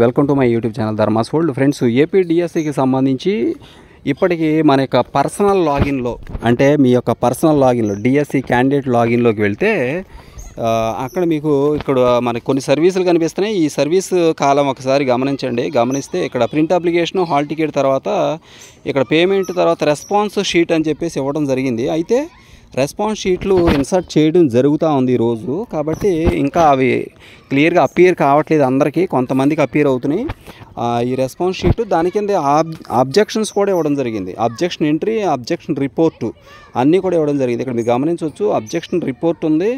Welcome to my YouTube channel Dharma's world. Friends, AP డిఎస్సికి సంబంధించి ఇప్పటికీ మన యొక్క పర్సనల్ లాగిన్లో, అంటే మీ యొక్క పర్సనల్ లాగిన్లో డిఎస్సి క్యాండిడేట్ లాగిన్లోకి వెళ్తే అక్కడ మీకు ఇక్కడ మనకి కొన్ని సర్వీసులు కనిపిస్తున్నాయి. ఈ సర్వీస్ కాలం ఒకసారి గమనించండి. గమనిస్తే ఇక్కడ ప్రింట్ అప్లికేషన్, హాల్ టికెట్, తర్వాత ఇక్కడ పేమెంట్, తర్వాత రెస్పాన్స్ షీట్ అని చెప్పేసి ఇవ్వడం జరిగింది. అయితే రెస్పాన్స్ షీట్లు ఇన్సర్ట్ చేయడం జరుగుతూ ఉంది ఈరోజు. కాబట్టి ఇంకా అవి క్లియర్గా అపియర్ కావట్లేదు అందరికీ, కొంతమందికి అపియర్ అవుతున్నాయి. ఈ రెస్పాన్స్ షీట్ దాని కింద అబ్జెక్షన్స్ కూడా ఇవ్వడం జరిగింది. అబ్జెక్షన్ ఎంట్రీ, అబ్జెక్షన్ రిపోర్టు అన్నీ కూడా ఇవ్వడం జరిగింది. ఇక్కడ మీరు గమనించవచ్చు, అబ్జెక్షన్ రిపోర్ట్ ఉంది,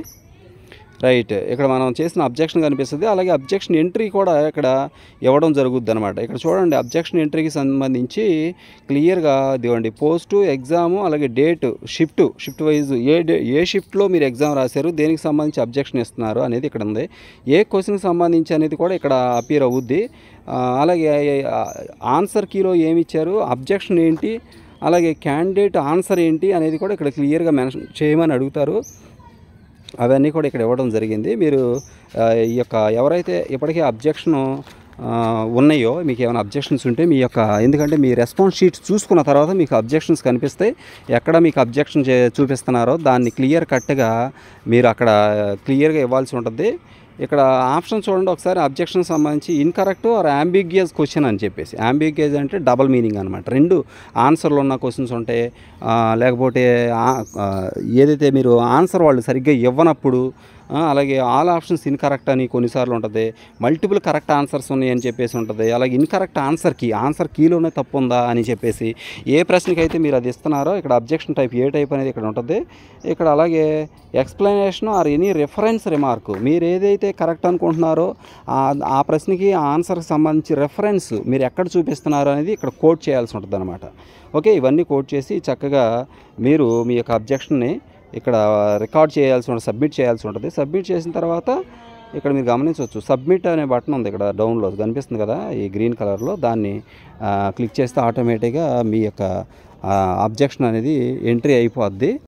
రైట్. ఇక్కడ మనం చేసిన అబ్జెక్షన్ కనిపిస్తుంది. అలాగే అబ్జెక్షన్ ఎంట్రీ కూడా ఇక్కడ ఇవ్వడం జరుగుద్ది అనమాట. ఇక్కడ చూడండి, అబ్జెక్షన్ ఎంట్రీకి సంబంధించి క్లియర్గా ఇదిగోండి, పోస్టు, ఎగ్జాము, అలాగే డేటు, షిఫ్ట్ వైజ్ ఏ షిఫ్ట్లో మీరు ఎగ్జామ్ రాశారు, దేనికి సంబంధించి అబ్జెక్షన్ ఇస్తున్నారు అనేది ఇక్కడ ఉంది. ఏ క్వశ్చన్కి సంబంధించి అనేది కూడా ఇక్కడ అపియర్ అవుద్ది. అలాగే ఆన్సర్ కీలో ఏమి ఇచ్చారు, అబ్జెక్షన్ ఏంటి, అలాగే క్యాండిడేట్ ఆన్సర్ ఏంటి అనేది కూడా ఇక్కడ క్లియర్గా మెన్షన్ చేయమని అడుగుతారు. అవన్నీ కూడా ఇక్కడ ఇవ్వడం జరిగింది. మీరు ఈ యొక్క ఎవరైతే ఇప్పటికే అబ్జెక్షన్ ఉన్నాయో, మీకు ఏమైనా అబ్జెక్షన్స్ ఉంటే మీ యొక్క, ఎందుకంటే మీ రెస్పాన్స్ షీట్ చూసుకున్న తర్వాత మీకు అబ్జెక్షన్స్ కనిపిస్తాయి. ఎక్కడ మీకు అబ్జెక్షన్ చూపిస్తున్నారో దాన్ని క్లియర్ కట్గా మీరు అక్కడ క్లియర్గా ఇవ్వాల్సి ఉంటుంది. ఇక్కడ ఆప్షన్ చూడండి ఒకసారి, అబ్జెక్షన్ సంబంధించి ఇన్కరెక్ట్ ఆర్ అంబిగ్యూస్ క్వశ్చన్ అని చెప్పేసి. అంబిగ్యూస్ అంటే డబల్ మీనింగ్ అనమాట. రెండు ఆన్సర్లు ఉన్న క్వశ్చన్స్ ఉంటాయి, లేకపోతే ఏదైతే మీరు ఆన్సర్ వాళ్ళు సరిగ్గా ఇవ్వనప్పుడు, అలాగే ఆల్ ఆప్షన్స్ ఇన్కరెక్ట్ అని కొన్నిసార్లు ఉంటుంది, మల్టిపుల్ కరెక్ట్ ఆన్సర్స్ ఉన్నాయి అని చెప్పేసి ఉంటుంది. అలాగే ఇన్కరెక్ట్ ఆన్సర్ కీలోనే తప్పు ఉందా అని చెప్పేసి, ఏ ప్రశ్నకైతే మీరు అది ఇస్తున్నారో ఇక్కడ అబ్జెక్షన్ టైప్ ఏ టైప్ అనేది ఇక్కడ ఉంటుంది. ఇక్కడ అలాగే explanation or any reference remark, మీరు ఏదైతే కరెక్ట్ అనుకుంటున్నారో ఆ ప్రశ్నకి ఆ ఆన్సర్కి సంబంధించి రెఫరెన్స్ మీరు ఎక్కడ చూపిస్తున్నారో అనేది ఇక్కడ కోట్ చేయాల్సి ఉంటుంది అనమాట. ఓకే, ఇవన్నీ కోట్ చేసి చక్కగా మీరు మీ యొక్క అబ్జెక్షన్ని ఇక్కడ రికార్డ్ చేయాల్సి ఉంటుంది, సబ్మిట్ చేయాల్సి ఉంటుంది. సబ్మిట్ చేసిన తర్వాత ఇక్కడ మీరు గమనించవచ్చు, సబ్మిట్ అనే బటన్ ఉంది ఇక్కడ డౌన్లో కనిపిస్తుంది కదా, ఈ గ్రీన్ కలర్లో. దాన్ని క్లిక్ చేస్తే ఆటోమేటిక్గా మీ యొక్క అబ్జెక్షన్ అనేది ఎంట్రీ అయిపోద్ది.